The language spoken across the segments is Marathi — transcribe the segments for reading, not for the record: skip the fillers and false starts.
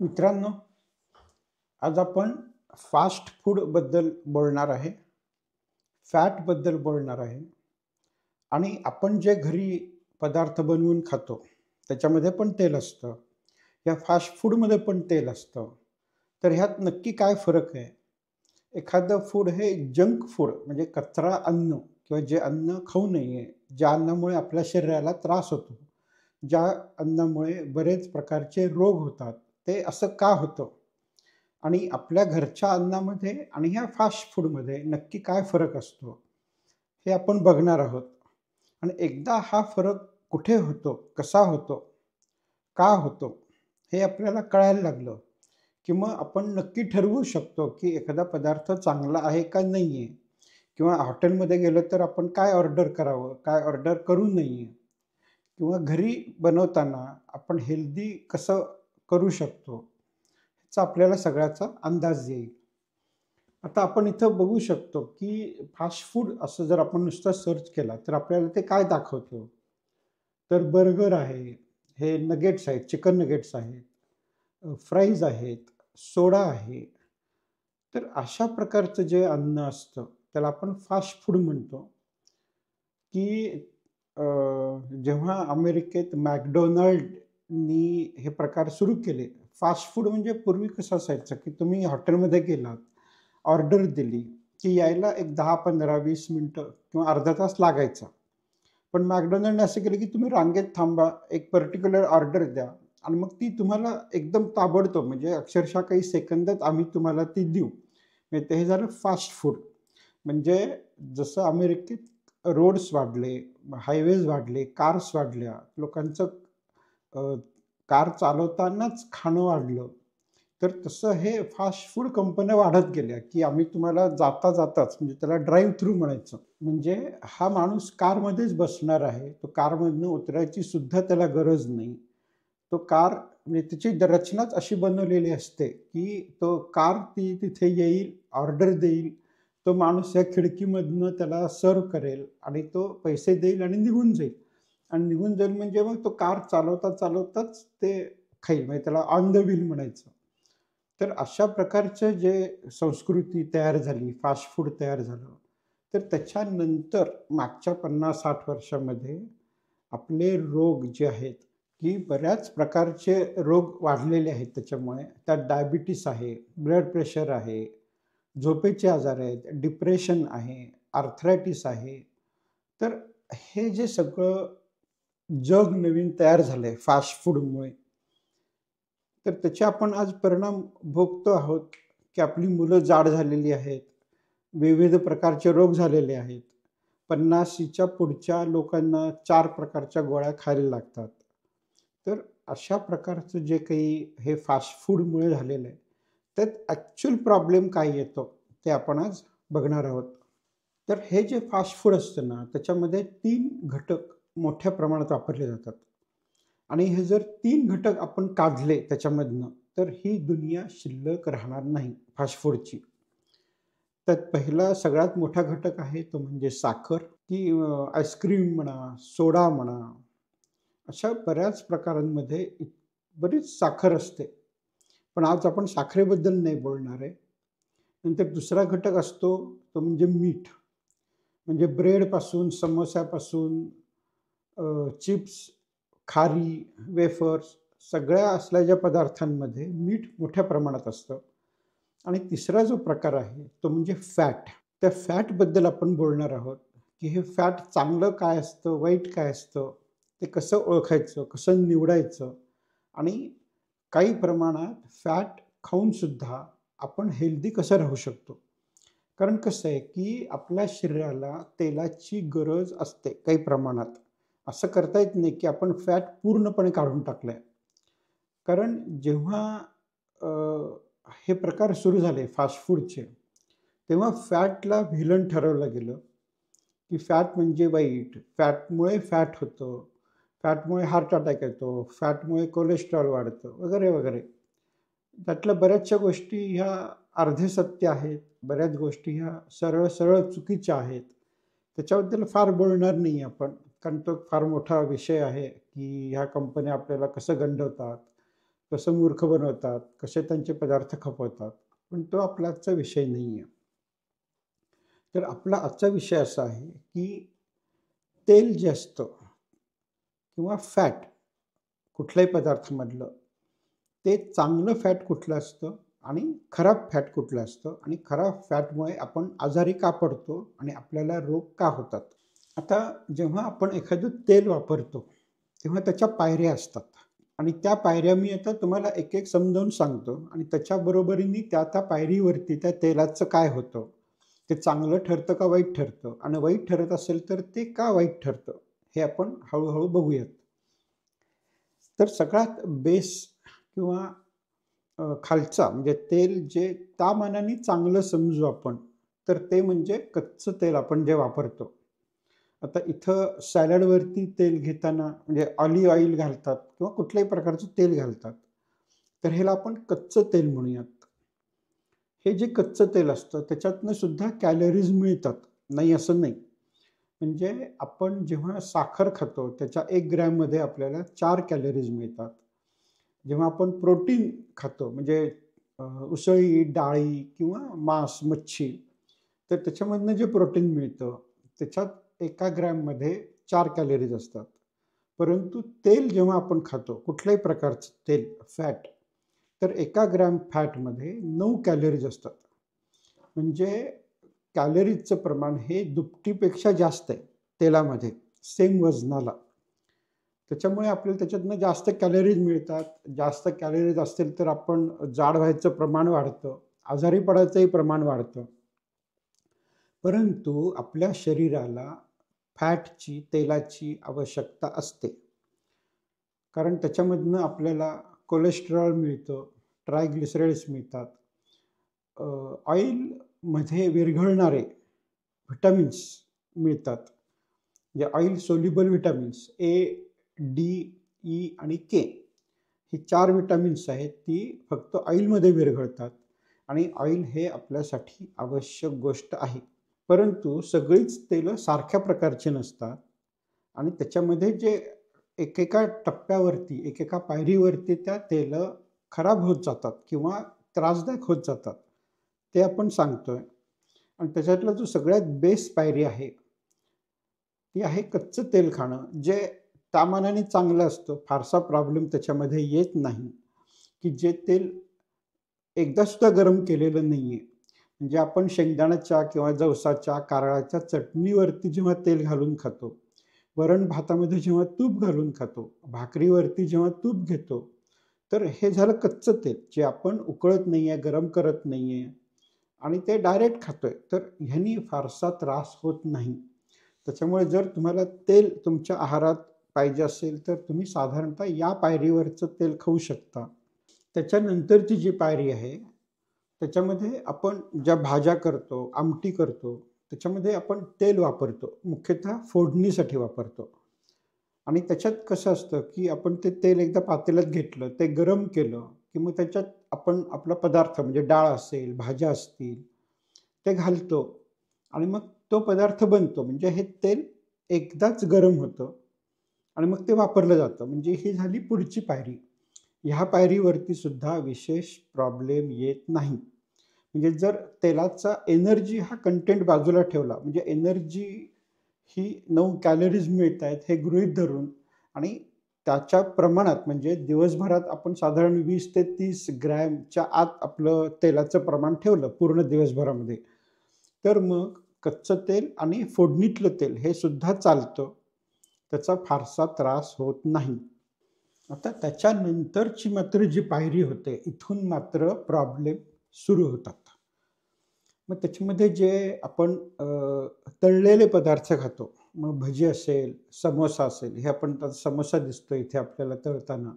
मित्रांनो, आज आपण फास्ट फूडबद्दल बोलणार आहे, फॅटबद्दल बोलणार आहे आणि आपण जे घरी पदार्थ बनवून खातो, त्याच्यामध्ये पण तेल असतं. या फास्ट फूडमध्ये पण तेल असतं. तर ह्यात नक्की काय फरक आहे? एखादं फूड हे जंक फूड म्हणजे कचरा अन्न किंवा जे अन्न खाऊ नये, ज्या अन्नामुळे आपल्या शरीराला त्रास होतो, ज्या अन्नामुळे बरेच प्रकारचे रोग होतात, ते असं का होतं? आणि आपल्या घरच्या अन्नामध्ये आणि ह्या फास्ट फूडमध्ये नक्की काय फरक असतो, हे आपण बघणार आहोत. आणि एकदा हा फरक कुठे होतो, कसा होतो, का होतो, हे आपल्याला कळायला लागलं, की मग आपण नक्की ठरवू शकतो, की एखादा पदार्थ चांगला आहे का नाही आहे? किंवा हॉटेलमध्ये गेलं तर आपण काय ऑर्डर करावं, काय ऑर्डर करू नये? किंवा घरी बनवताना आपण हेल्दी कसं करू शकतो, ह्याचा आपल्याला सगळ्याचा अंदाज येईल. आता आपण इथं बघू शकतो, की फास्ट फूड असं जर आपण नुसतं सर्च केला, तर आपल्याला ते काय दाखवतं? तर बर्गर आहे, हे नगेट्स आहेत, चिकन नगेट्स आहेत, फ्राईज आहेत, सोडा आहे. तर अशा प्रकारचं जे अन्न असतं, त्याला आपण फास्ट फूड म्हणतो, की अ, जेव्हा अमेरिकेत McDonald'नी हे प्रकार सुरू केले. फास्ट फूड म्हणजे पूर्वी कसं असायचं, की तुम्ही हॉटेलमध्ये गेलात, ऑर्डर दिली, की यायला एक 10, 15, 20 मिनिटं किंवा अर्धा तास लागायचा. पण McDonald'ने असं केलं, की तुम्ही रांगेत थांबा, एक पर्टिक्युलर ऑर्डर द्या आणि मग ती तुम्हाला एकदम ताबडतोब म्हणजे अक्षरशः काही सेकंदात आम्ही तुम्हाला ती देऊ. म्हणजे ते हे झालं फास्ट फूड. म्हणजे जसं अमेरिकेत रोड्स वाढले, हायवेज वाढले, कार्स वाढल्या, लोकांचं अ, कार चालवतानाच खाणं वाढलं. तर तसं हे फास्ट फूड कंपन्या वाढत गेल्या, की आम्ही तुम्हाला जाता-जाताच म्हणजे त्याला ड्राईव्ह थ्रू म्हणायचं. म्हणजे हा माणूस कारमध्येच बसणार आहे. तो कारमधनं उतरायची सुद्धा त्याला गरज नाही. तो कार म्हणजे त्याची रचनाच अशी बनवलेली असते, की तो कार ती तिथे येईल, ऑर्डर देईल. तो माणूस या खिडकीमधनं त्याला सर्व्ह करेल आणि तो पैसे देईल आणि निघून जाईल. आणि निघून जाईल म्हणजे मग तो कार चालवताच ते खाईल. म्हणजे त्याला ऑन द व्हील म्हणायचं. तर अशा प्रकारचं जे संस्कृती तयार झाली, फास्ट फूड तयार झालं. तर त्याच्यानंतर मागच्या 50-60 वर्षामध्ये आपले रोग जे आहेत, की बऱ्याच प्रकारचे रोग वाढलेले आहेत त्याच्यामुळे. त्यात डायबिटीस आहे, ब्लड प्रेशर आहे, झोपेचे आजार आहेत, डिप्रेशन आहे, आर्थरायटिस आहे. तर हे जे सगळं जग नवीन तयार झालंय फास्ट फूडमुळे, तर त्याचे आपण आज परिणाम भोगतो आहोत, की आपली मुलं जाड झालेली आहेत. विविध प्रकारचे रोग झालेले आहेत. 50च्या पुढच्या लोकांना 4 प्रकारच्या गोळ्या खायला लागतात. तर अशा प्रकारचं जे काही हे फास्ट फूडमुळे झालेलं आहे, त्यात ॲक्चुअल प्रॉब्लेम काय येतो, ते आपण आज बघणार आहोत. तर हे जे फास्ट फूड असतं ना, त्याच्यामध्ये 3 घटक मोठ्या प्रमाणात वापरले जातात. आणि हे जर 3 घटक आपण काढले त्याच्यामधनं, तर ही दुनिया शिल्लक राहणार नाही फास्ट फूडची. त्यात पहिला सगळ्यात मोठा घटक आहे तो म्हणजे साखर, की आईस्क्रीम म्हणा, सोडा म्हणा, अशा बऱ्याच प्रकारांमध्ये बरीच साखर असते. पण आज आपण साखरेबद्दल नाही बोलणार आहे. नंतर दुसरा घटक असतो तो म्हणजे मीठ. म्हणजे ब्रेडपासून, समोस्यापासून, चिप्स, खारी, वेफर्स सगळ्या असल्या ज्या पदार्थांमध्ये मीठ मोठ्या प्रमाणात असतं. आणि तिसरा जो प्रकार आहे तो म्हणजे फॅट. त्या फॅटबद्दल आपण बोलणार आहोत, की हे फॅट चांगलं काय असतं, वाईट काय असतं, ते कसं ओळखायचं, कसं निवडायचं आणि काही प्रमाणात फॅट खाऊनसुद्धा आपण हेल्दी कसं राहू शकतो. कारण कसं आहे, की आपल्या शरीराला तेलाची गरज असते काही प्रमाणात. असं करता येत नाही, की आपण फॅट पूर्णपणे काढून टाकलंय. कारण जेव्हा अ, हे प्रकार सुरू झाले फास्ट फूडचे, तेव्हा फॅटला व्हिलन ठरवलं गेलं, की फॅट म्हणजे वाईट, फॅटमुळे फॅट होतं, फॅटमुळे हार्ट अटॅक येतो, फॅटमुळे कोलेस्ट्रॉल वाढतं, वगैरे, वगैरे. त्यातल्या बऱ्याचशा गोष्टी ह्या अर्धे सत्य आहेत, बऱ्याच गोष्टी ह्या सरळ-सरळ चुकीच्या आहेत. त्याच्याबद्दल फार बोलणार नाही आपण, कारण तो फार मोठा विषय आहे, की ह्या कंपन्या आपल्याला कसं गंडवतात, कसं मूर्ख बनवतात, कसे त्यांचे पदार्थ खपवतात. पण तो आपला आजचा विषय नाही आहे. तर आपला आजचा विषय असा आहे, की तेल जे असतं किंवा फॅट कुठल्याही पदार्थामधलं, ते चांगलं फॅट कुठलं असतं आणि खराब फॅट कुठलं असतं आणि खराब फॅटमुळे आपण आजारी का पडतो आणि आपल्याला रोग का होतात. आता जेव्हा आपण एखादं तेल वापरतो, तेव्हा त्याच्या पायऱ्या असतात आणि त्या पायऱ्या मी आता तुम्हाला एक-एक समजावून सांगतो आणि त्याच्या बरोबरीने त्या पायरीवरती त्या तेलाचं काय होतं, ते चांगलं ठरतं का वाईट ठरतं आणि वाईट ठरत असेल तर ते का वाईट ठरतं, हे आपण हळू बघूयात. तर सगळ्यात बेस किंवा खालचा म्हणजे तेल जे त्या मानाने चांगलं समजू आपण, तर ते म्हणजे कच्चं तेल आपण जे वापरतो. आता इथं सॅलडवरती तेल घेताना म्हणजे ऑलिव्ह ऑइल घालतात किंवा कुठल्याही प्रकारचं तेल घालतात. तर ह्याला आपण कच्चं तेल म्हणूयात. हे जे कच्चं तेल असतं त्याच्यातनं सुद्धा कॅलरीज मिळतात. नाही असं नाही. म्हणजे आपण जेव्हा साखर खातो त्याच्या 1 ग्रॅममध्ये आपल्याला 4 कॅलरीज मिळतात. जेव्हा आपण प्रोटीन खातो म्हणजे उसळी, डाळी किंवा मांस, मच्छी, तर त्याच्यामधनं जे प्रोटीन मिळतं, त्याच्यात 1 ग्रॅममध्ये 4 कॅलरीज असतात. परंतु तेल जेव्हा आपण खातो, कुठल्याही प्रकारचं तेल, फॅट, तर 1 ग्रॅम फॅटमध्ये 9 कॅलरीज असतात. म्हणजे कॅलरीजचं प्रमाण हे दुपटीपेक्षा जास्त आहे तेलामध्ये, सेम वजनाला. त्याच्यामुळे आपल्याला त्याच्यातनं जास्त कॅलरीज मिळतात. जास्त कॅलरीज असतील तर आपण जाड व्हायचं प्रमाण वाढतं, आजारी पडायचंही प्रमाण वाढतं. परंतु आपल्या शरीराला फॅटची, तेलाची आवश्यकता असते. कारण त्याच्यामधनं आपल्याला कोलेस्टेरॉल मिळतं, ट्रायग्लिसराइड्स मिळतात. ऑइलमध्ये विरघळणारे व्हिटॅमिन्स मिळतात. म्हणजे ऑइल सोल्युबल व्हिटॅमिन्स ए, डी, ई आणि के. ही 4 व्हिटॅमिन्स आहेत, ती फक्त ऑइलमध्ये विरघळतात आणि ऑइल हे आपल्यासाठी आवश्यक गोष्ट आहे. परंतु सगळीच तेलं सारख्या प्रकारची नसतात आणि त्याच्यामध्ये जे एकेका टप्प्यावरती, एकेका पायरीवरती त्या तेलं खराब होत जातात किंवा त्रासदायक होत जातात. ते आपण सांगतोय आणि त्याच्यातला जो सगळ्यात बेस पायरी आहे, ती आहे कच्चं तेल खाणं, जे त्या मानाने चांगलं असतं. फारसा प्रॉब्लेम त्याच्यामध्ये येत नाही, की जे तेल एकदा सुद्धा गरम केलेलं नाहीये. म्हणजे आपण शेंगदाण्याच्या किंवा जवसाच्या, कारळाच्या चटणीवरती जेव्हा तेल घालून खातो, वरण-भातामध्ये जेव्हा तूप घालून खातो, भाकरीवरती जेव्हा तूप घेतो, तर हे झालं कच्चं तेल, जे आपण उकळत नाहीये, गरम करत नाहीये आणि ते डायरेक्ट खातोय. तर ह्यानी फारसा त्रास होत नाही. त्याच्यामुळे जर तुम्हाला तेल तुमच्या आहारात पाहिजे असेल, तर तुम्ही साधारणतः या पायरीवरचं तेल खाऊ शकता. त्याच्यानंतरची जी पायरी आहे, त्याच्यामध्ये आपण ज्या भाज्या करतो, आमटी करतो, त्याच्यामध्ये आपण तेल वापरतो. मुख्यतः फोडणीसाठी वापरतो. आणि त्याच्यात कसं असतं, की आपण ते तेल एकदा पातेल्यात घेतलं, ते गरम केलं, की मग त्याच्यात आपण आपला पदार्थ म्हणजे डाळ असेल, भाज्या असतील, ते घालतो आणि मग तो पदार्थ बनतो. म्हणजे हे तेल एकदाच गरम होतं आणि मग ते वापरलं जातं. म्हणजे ही झाली पुढची पायरी. ह्या पायरीवरती सुद्धा विशेष प्रॉब्लेम येत नाही. म्हणजे जर तेलाचा एनर्जी हा कंटेंट बाजूला ठेवला, म्हणजे एनर्जी ही 9 कॅलरीज मिळतायत हे गृहीत धरून आणि त्याच्या प्रमाणात म्हणजे दिवसभरात आपण साधारण 20 ते 30 ग्रॅमच्या आत आपलं तेलाचं प्रमाण ठेवलं पूर्ण दिवसभरामध्ये, तर मग कच्चं तेल आणि फोडणीतलं तेल हे सुद्धा चालतं. त्याचा फारसा त्रास होत नाही. आता त्याच्यानंतरची मात्र जी पायरी होते, इथून मात्र प्रॉब्लेम सुरू होतात. मग त्याच्यामध्ये जे आपण तळलेले पदार्थ खातो. मग भजी असेल, समोसा असेल, हे आपण आता समोसा दिसतो इथे आपल्याला तळताना.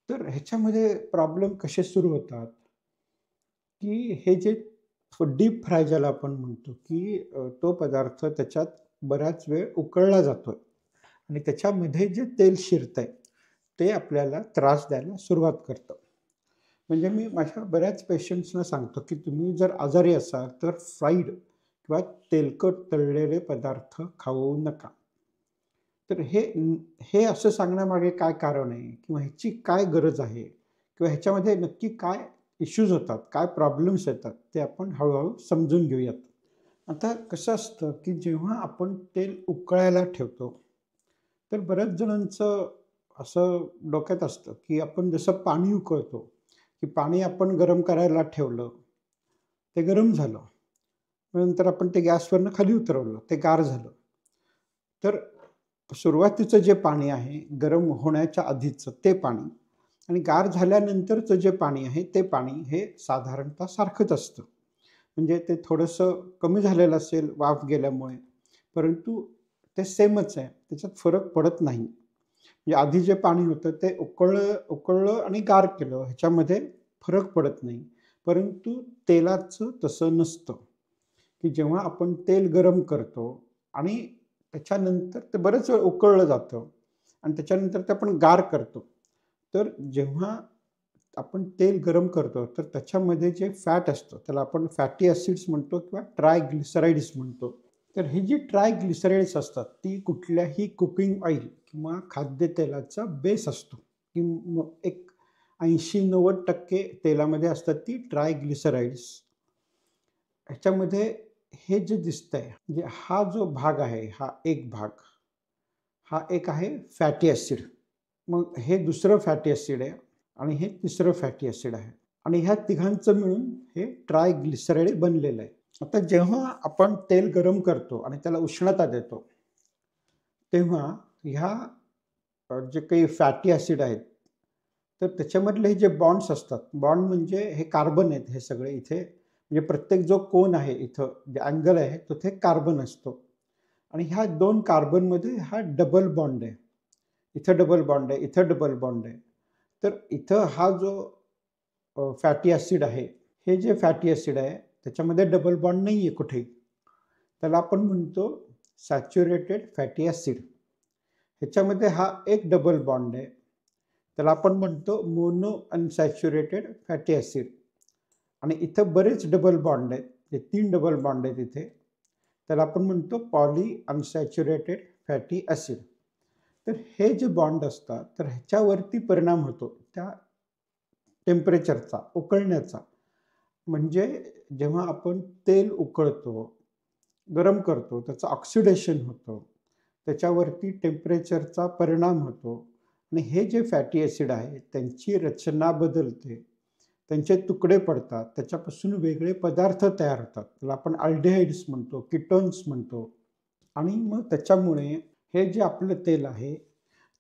तर ह्याच्यामध्ये प्रॉब्लेम कसे सुरू होतात, की हे जे डीप फ्राय ज्याला आपण म्हणतो, की तो पदार्थ त्याच्यात बराच वेळ उकळला जातोय आणि त्याच्यामध्ये जे तेल शिरतंय, ते आपल्याला त्रास द्यायला सुरुवात करतं. म्हणजे मी माझ्या बऱ्याच पेशंट्सना सांगतो, की तुम्ही जर आजारी असाल, तर फ्राईड किंवा तेलकट तळलेले पदार्थ खाऊ नका. तर हे असं सांगण्यामागे काय कारण आहे किंवा ह्याची काय गरज आहे किंवा ह्याच्यामध्ये नक्की काय इश्यूज होतात, काय प्रॉब्लेम्स येतात ते आपण हळू समजून घेऊयात. आता कसं असतं, की जेव्हा आपण तेल उकळायला ठेवतो, तर बऱ्याच जणांचं असं डोक्यात असतं, की आपण जसं पाणी उकळतो, की पाणी आपण गरम करायला ठेवलं, ते गरम झालं. नंतर आपण ते गॅसवरनं खाली उतरवलं, ते गार झालं. तर सुरुवातीचं जे पाणी आहे, गरम होण्याच्या आधीचं ते पाणी आणि गार झाल्यानंतरचं जे पाणी आहे, ते पाणी हे साधारणतः सारखंच असतं. म्हणजे ते थोडंसं कमी झालेलं असेल वाफ गेल्यामुळे, परंतु ते सेमच आहे. त्याच्यात फरक पडत नाही. म्हणजे आधी जे पाणी होतं ते उकळलं उकळलं आणि गार केलं ह्याच्यामध्ये फरक पडत नाही. परंतु तेलाचं तसं नसतं, की जेव्हा आपण तेल गरम करतो आणि त्याच्यानंतर ते बरेच वेळ उकळलं जातं आणि त्याच्यानंतर ते आपण गार करतो. तर जेव्हा आपण तेल गरम करतो, तर त्याच्यामध्ये जे फॅट असतं, त्याला आपण फॅटी ॲसिड्स म्हणतो किंवा ट्रायग्लिसराइड्स म्हणतो. तर ही जी ट्रायग्लिसराइड्स असतात, ती कुठल्याही कुकिंग ऑइल किंवा खाद्यतेलाचा बेस असतो. की एक 80-90% तेलामध्ये असतात ती ट्रायग्लिसराइड्स. ह्याच्यामध्ये हे जे दिसतंय, म्हणजे हा जो भाग आहे, हा एक भाग, हा एक आहे फॅटी ॲसिड. मग हे दुसरं फॅटी ॲसिड आहे आणि हे तिसरं फॅटी ॲसिड आहे आणि ह्या तिघांचं मिळून हे ट्रायग्लिसराइड बनलेलं आहे. आता जेव्हा आपण तेल गरम करतो आणि त्याला उष्णता देतो, तेव्हा ह्या जे काही फॅटी ॲसिड आहेत, तर त्याच्यामधले हे जे बॉन्ड्स असतात, बॉन्ड म्हणजे हे कार्बन आहेत हे सगळे इथे. म्हणजे प्रत्येक जो कोन आहे इथं, जे अँगल आहे, तिथे कार्बन असतो आणि ह्या 2 कार्बनमध्ये हा डबल बॉन्ड आहे. इथं डबल बॉन्ड आहे, इथं डबल बॉन्ड आहे. तर इथं हा जो फॅटी ॲसिड आहे, हे जे फॅटी ॲसिड आहे, त्याच्यामध्ये डबल बॉन्ड नाही आहे कुठेही. त्याला आपण म्हणतो सॅच्युरेटेड फॅटी ॲसिड. ह्याच्यामध्ये हा एक डबल बॉन्ड आहे. त्याला आपण म्हणतो मोनो अनसॅच्युरेटेड फॅटी ॲसिड आणि इथं बरेच डबल बॉन्ड आहेत. जे 3 डबल बॉन्ड आहेत इथे. त्याला आपण म्हणतो पॉली अनसॅच्युरेटेड फॅटी ॲसिड. तर हे जे बॉन्ड असतात, तर ह्याच्यावरती परिणाम होतो त्या टेम्परेचरचा, उकळण्याचा. म्हणजे जेव्हा आपण तेल उकळतो, गरम करतो, त्याचं ऑक्सिडेशन होतं. त्याच्यावरती टेम्परेचरचा परिणाम होतो आणि हे जे फॅटी ॲसिड आहे, त्यांची रचना बदलते. त्यांचे तुकडे पडतात. त्याच्यापासून वेगळे पदार्थ तयार होतात. त्याला आपण अल्डिहाइड्स म्हणतो, कीटोन्स म्हणतो आणि मग त्याच्यामुळे हे जे आपलं तेल आहे,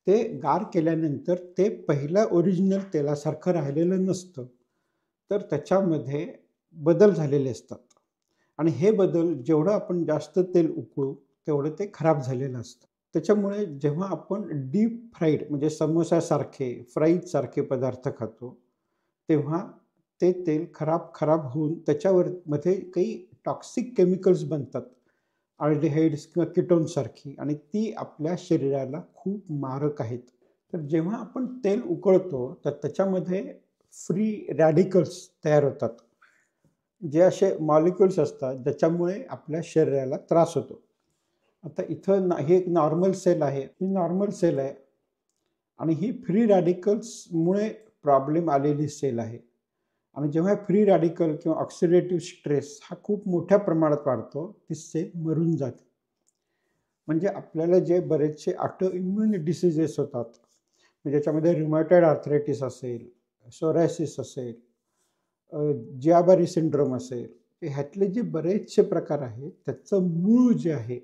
ते गार केल्यानंतर ते पहिल्या ओरिजिनल तेलासारखं राहिलेलं नसतं. तर त्याच्यामध्ये बदल झालेले असतात आणि हे बदल जेवढं आपण जास्त तेल उकळू, तेवढं ते खराब झालेलं असतं. त्याच्यामुळे जेव्हा आपण डीप फ्राईड म्हणजे समोसासारखे, फ्राईजसारखे पदार्थ खातो, तेव्हा ते तेल खराब होऊन मध्ये काही टॉक्सिक केमिकल्स बनतात. अल्डिहाइड्स किंवा कीटोनसारखी आणि ती आपल्या शरीराला खूप मारक आहेत. तर जेव्हा आपण तेल उकळतो, तर त्याच्यामध्ये फ्री रॅडिकल्स तयार होतात. जे असे मॉलिक्युल्स असतात, ज्याच्यामुळे आपल्या शरीराला त्रास होतो. आता इथं ही एक नॉर्मल सेल आहे. ही नॉर्मल सेल आहे आणि ही फ्री रॅडिकल्समुळे प्रॉब्लेम आलेली सेल आहे. आणि जेव्हा फ्री रॅडिकल किंवा ऑक्सिडेटिव्ह स्ट्रेस हा खूप मोठ्या प्रमाणात वाढतो, ती सेल मरून जाते. म्हणजे आपल्याला जे बरेचसे ऑटो इम्युन डिसीजेस होतात, म्हणजे ज्याच्यामध्ये रुमॅटॉइड आर्थरायटिस असेल, सोरायसिस असेल, जियाबारी सिंड्रोम असेल, ह्यातले जे बरेचसे प्रकार आहेत, त्याचं मूळ जे आहे,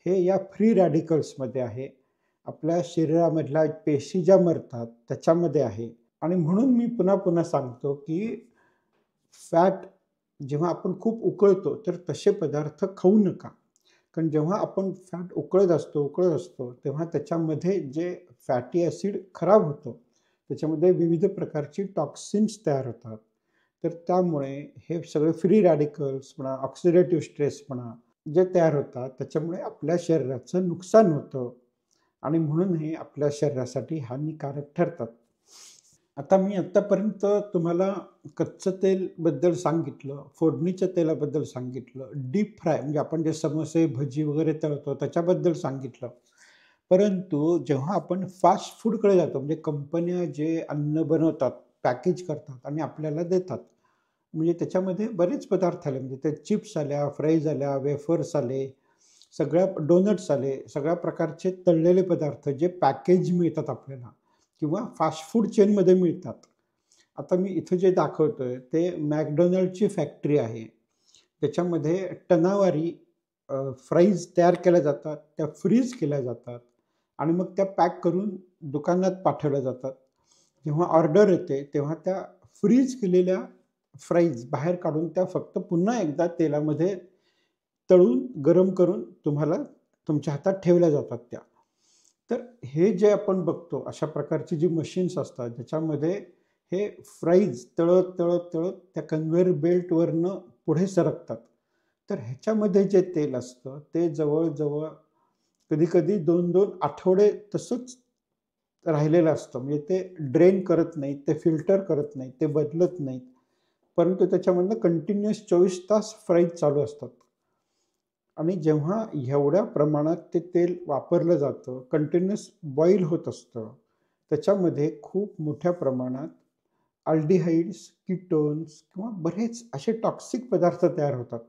हे या फ्री रॅडिकल्समध्ये आहे. आपल्या शरीरामधल्या पेशी ज्या मरतात, त्याच्यामध्ये आहे. आणि म्हणून मी पुन्हा सांगतो, की फॅट जेव्हा आपण खूप उकळतो, तर तसे पदार्थ खाऊ नका. कारण जेव्हा आपण फॅट उकळत असतो, तेव्हा त्याच्यामध्ये जे फॅटी ॲसिड खराब होतं. त्याच्यामध्ये विविध प्रकारची टॉक्सिन्स तयार होतात. तर त्यामुळे हे सगळे फ्री रॅडिकल्स म्हणा, ऑक्सिडेटिव्ह स्ट्रेस म्हणा, जे तयार होतात, त्याच्यामुळे आपल्या शरीराचं नुकसान होतं आणि म्हणून हे आपल्या शरीरासाठी हानिकारक ठरतात. आता मी आत्तापर्यंत तुम्हाला कच्चं तेलबद्दल सांगितलं, फोडणीच्या तेलाबद्दल सांगितलं, डीप फ्राय म्हणजे आपण जे समोसे, भजी वगैरे तळतो त्याच्याबद्दल सांगितलं. परंतु जेव्हा आपण फास्ट फूडकडे जातो, म्हणजे कंपन्या जे अन्न बनवतात, पॅकेज करतात आणि आपल्याला देतात. म्हणजे त्याच्यामध्ये बरेच पदार्थ आले, म्हणजे ते चिप्स आल्या, फ्राईज आल्या, वेफर्स आले, सगळ्या डोनट्स आले, सगळ्या प्रकारचे तळलेले पदार्थ जे पॅकेज मिळतात आपल्याला किंवा फास्ट फूड चेनमध्ये मिळतात. आता मी इथं जे दाखवतोय ते McDonald'sची फॅक्टरी आहे. त्याच्यामध्ये टनावारी फ्राईज तयार केल्या जातात, त्या फ्रीज केल्या जातात आणि मग त्या पॅक करून दुकानात पाठवल्या जातात. जेव्हा ऑर्डर येते, तेव्हा त्या फ्रीज केलेल्या फ्राईज बाहेर काढून त्या फक्त पुन्हा एकदा तेलामध्ये तळून गरम करून तुम्हाला तुमच्या हातात ठेवल्या जातात त्या. तर हे जे आपण बघतो अशा प्रकारची जी मशीन्स असतात, ज्याच्यामध्ये हे फ्राईज तळत, तळत, तळत त्या कन्व्हेयर बेल्टवरनं पुढे सरकतात. तर ह्याच्यामध्ये जे तेल असतं ते जवळ-जवळ कधी-कधी 2-2 आठवडे तसंच राहिलेलं असतं. म्हणजे ते ड्रेन करत नाहीत, ते फिल्टर करत नाहीत, ते बदलत नाहीत. परंतु त्याच्यामधनं कंटिन्युअस 24 तास फ्राईज चालू असतात. आणि जेव्हा एवढ्या प्रमाणात ते तेल वापरलं जातं, कंटिन्युअस बॉईल होत असतं, त्याच्यामध्ये खूप मोठ्या प्रमाणात अल्डिहाइड्स, कीटोन्स किंवा बरेच असे टॉक्सिक पदार्थ तयार होतात.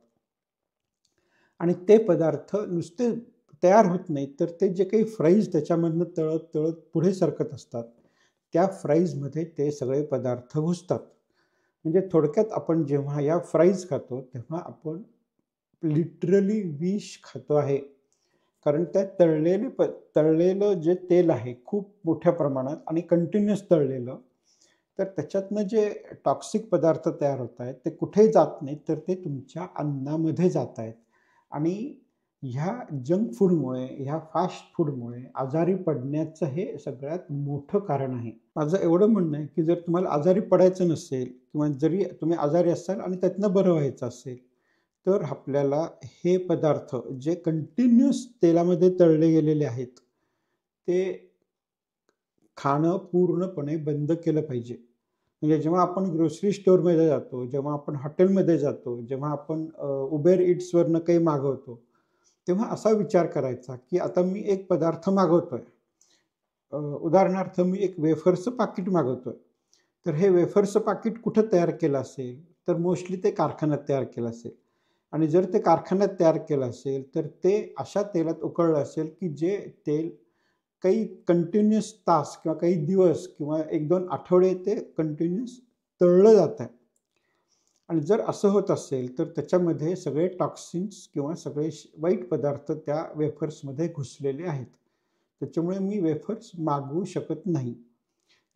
आणि ते पदार्थ नुसते तयार होत नाहीत, तर ते जे काही फ्राईज त्याच्यामधनं तळत-तळत पुढे सरकत असतात, त्या फ्राईजमध्ये ते सगळे पदार्थ घुसतात. म्हणजे थोडक्यात आपण जेव्हा या फ्राईज खातो, तेव्हा आपण लिटरली विष खातो आहे. कारण त्या तळलेलं जे तेल आहे खूप मोठ्या प्रमाणात आणि कंटिन्युअस तळलेलं, तर त्याच्यातनं जे टॉक्सिक पदार्थ तयार होत आहेत, ते कुठेही जात नाहीत, तर ते तुमच्या अन्नामध्ये जात आहेत. आणि ह्या जंक फूडमुळे, ह्या फास्ट फूडमुळे आजारी पडण्याचं हे सगळ्यात मोठं कारण आहे. माझं एवढं म्हणणं आहे, की जर तुम्हाला आजारी पडायचं नसेल किंवा जरी तुम्ही आजारी असाल आणि त्यातनं बरं व्हायचं असेल, तर आपल्याला हे पदार्थ जे कंटिन्युअस तेलामध्ये तळले गेलेले आहेत, ते खाणं पूर्णपणे बंद केलं पाहिजे. म्हणजे जेव्हा आपण ग्रोसरी स्टोअरमध्ये जातो, जेव्हा आपण हॉटेलमध्ये जातो, जेव्हा आपण Uber Eatsवरनं काही मागवतो, तेव्हा असा विचार करायचा, की आता मी एक पदार्थ मागवतोय. उदाहरणार्थ मी एक वेफर्सचं पाकीट मागवतोय. तर हे वेफर्सचं पाकीट कुठं तयार केलं असेल, तर मोस्टली ते कारखान्यात तयार केलं असेल. आणि जर ते कारखान्यात तयार केलं असेल, तर ते अशा तेलात उकळलं असेल, की जे तेल काही कंटिन्युअस तास किंवा काही दिवस किंवा 1-2 आठवडे ते कंटिन्युअस तळलं जातंय. आणि जर असं होत असेल, तर त्याच्यामध्ये सगळे टॉक्सिन्स किंवा सगळे वाईट पदार्थ त्या वेफर्समध्ये घुसलेले आहेत. त्याच्यामुळे मी वेफर्स मागवू शकत नाही.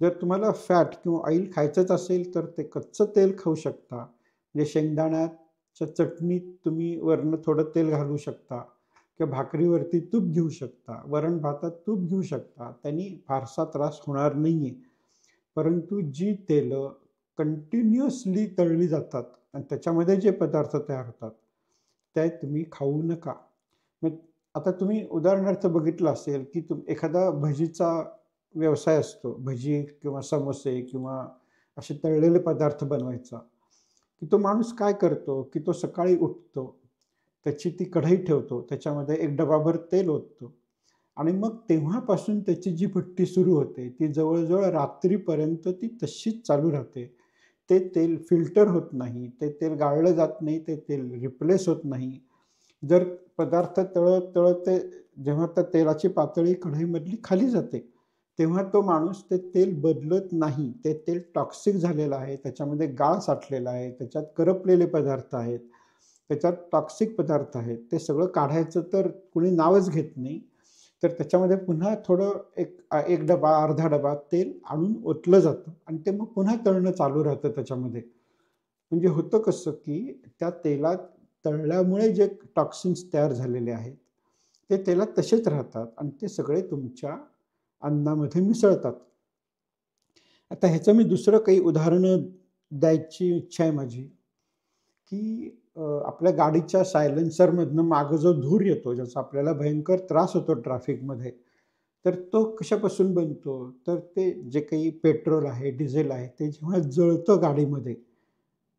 जर तुम्हाला फॅट किंवा ऑइल खायचंच असेल, तर ते कच्चं तेल खाऊ शकता. म्हणजे शेंगदाण्याच्या चटणीत तुम्ही वरनं थोडं तेल घालू शकता किंवा भाकरीवरती तूप घेऊ शकता. वरण-भातात तूप घेऊ शकता. त्यांनी फारसा त्रास होणार नाहीये. परंतु जी तेलं कंटिन्युअसली तळली जातात आणि त्याच्यामध्ये जे पदार्थ तयार होतात, ते तुम्ही खाऊ नका. मग आता तुम्ही उदाहरणार्थ बघितलं असेल, की एखादा भजीचा व्यवसाय असतो. भजी किंवा समोसे किंवा असे तळलेले पदार्थ बनवायचा, की तो माणूस काय करतो, की तो सकाळी उठतो, त्याची ती कढई ठेवतो, त्याच्यामध्ये एक डबाभर तेल ओततो आणि मग तेव्हापासून त्याची जी भट्टी सुरू होते, ती जवळ रात्रीपर्यंत ती तशीच चालू राहते. ते तेल फिल्टर होत नाही, ते तेल गाळलं जात नाही, ते तेल रिप्लेस होत नाही. जर पदार्थ तळत-तळत ते जेव्हा त्या तेलाची पातळी कढईमधली खाली जाते, तेव्हा तो माणूस ते तेल बदलत नाही. ते तेल टॉक्सिक झालेलं आहे, त्याच्यामध्ये गाळ साठलेला आहे, त्याच्यात करपलेले पदार्थ आहेत, त्याच्यात टॉक्सिक पदार्थ आहेत. ते सगळं काढायचं तर कुणी नावच घेत नाही. तर त्याच्यामध्ये पुन्हा थोडं एक डबा, अर्धा डबा तेल आणून ओतलं जातं आणि ते मग पुन्हा तळणं चालू राहतं त्याच्यामध्ये. म्हणजे होतं कसं, की त्या तेलात तळल्यामुळे जे टॉक्सिन्स तयार झालेले आहेत, ते तेलात तसेच राहतात आणि ते सगळे तुमच्या अन्नामध्ये मिसळतात. आता ह्याचं मी दुसरं काही उदाहरणं द्यायची इच्छा आहे माझी, की आपल्या गाडीच्या सायलेन्सरमधनं मागं जो धूर येतो, ज्याचा आपल्याला भयंकर त्रास होतो ट्रॅफिकमध्ये, तर तो कशापासून बनतो? तर ते जे काही पेट्रोल आहे, डिझेल आहे, ते जेव्हा जळतं गाडीमध्ये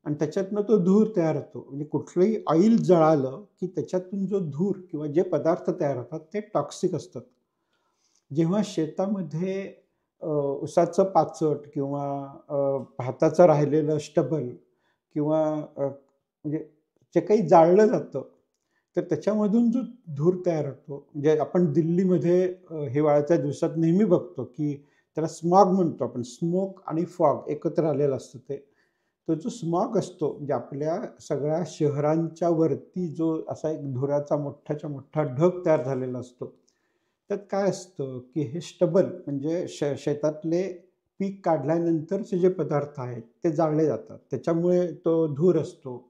आणि त्याच्यातनं तो धूर तयार होतो. म्हणजे कुठलंही ऑइल जळालं, की त्याच्यातून जो धूर किंवा जे पदार्थ तयार होतात, ते टॉक्सिक असतात. जेव्हा शेतामध्ये ऊसाचं पाचट किंवा भाताचं राहिलेलं स्टबल किंवा म्हणजे जे काही जाळलं जातं, तर त्याच्यामधून जो धूर तयार होतो, म्हणजे आपण दिल्लीमध्ये हिवाळ्याच्या दिवसात नेहमी बघतो, की त्याला स्मॉग म्हणतो आपण. स्मोक आणि फॉग एकत्र आलेलं असतं ते. तो जो स्मॉग असतो, म्हणजे आपल्या सगळ्या शहरांच्या वरती जो असा एक धुराचा मोठाच्या मोठा ढग तयार झालेला असतो. त्यात काय असतं, की हे स्टबल म्हणजे शेतातले पीक काढल्यानंतरचे जे पदार्थ आहेत, ते जाळले जातात. त्याच्यामुळे तो धूर असतो.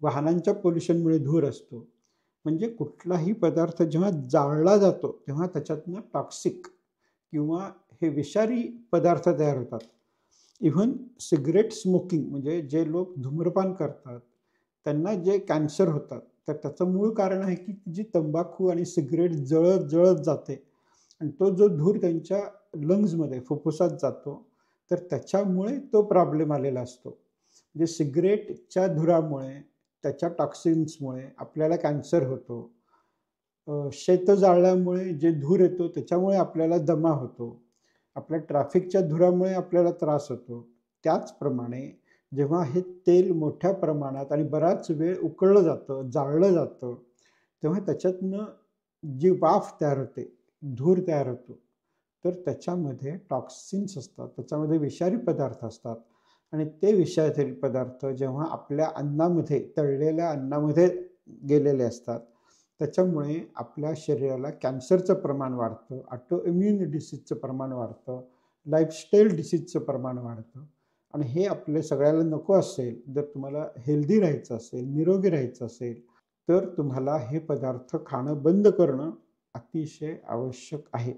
वाहनांच्या पोल्युशनमुळे धूर असतो. म्हणजे कुठलाही पदार्थ जेव्हा जाळला जातो, तेव्हा त्याच्यातनं टॉक्सिक किंवा हे विषारी पदार्थ तयार होतात. इव्हन सिगारेट स्मोकिंग म्हणजे जे लोक धूम्रपान करतात, त्यांना जे कॅन्सर होतात, तर त्याचं मूळ कारण आहे की जी तंबाखू आणि सिगारेट जळत जाते आणि तो जो धूर त्यांच्या लंग्समध्ये, फुफ्फुसात जातो, तर त्याच्यामुळे तो प्रॉब्लेम आलेला असतो. म्हणजे सिगारेटच्या धुरामुळे, त्याच्या टॉक्सिन्समुळे आपल्याला कॅन्सर होतो. शेतं जाळल्यामुळे जे धूर येतो त्याच्यामुळे आपल्याला दमा होतो. आपल्या ट्रॅफिकच्या धुरामुळे आपल्याला त्रास होतो. त्याचप्रमाणे जेव्हा हे तेल मोठ्या प्रमाणात आणि बराच वेळ उकळलं जातं, जाळलं जातं, तेव्हा त्याच्यातनं जी वाफ तयार होते, धूर तयार होतो, तर त्याच्यामध्ये टॉक्सिन्स असतात, त्याच्यामध्ये विषारी पदार्थ असतात आणि ते विषारी पदार्थ जेव्हा आपल्या अन्नामध्ये, तळलेल्या अन्नामध्ये गेलेले असतात, त्याच्यामुळे आपल्या शरीराला कॅन्सरचं प्रमाण वाढतं, ऑटो इम्युन डिसीजचं प्रमाण वाढतं, लाईफस्टाईल डिसीजचं प्रमाण वाढतं आणि हे आपल्या सगळ्याला नको असेल, जर तुम्हाला हेल्दी राहायचं असेल, निरोगी राहायचं असेल, तर तुम्हाला हे पदार्थ खाणं बंद करणं अतिशय आवश्यक आहे.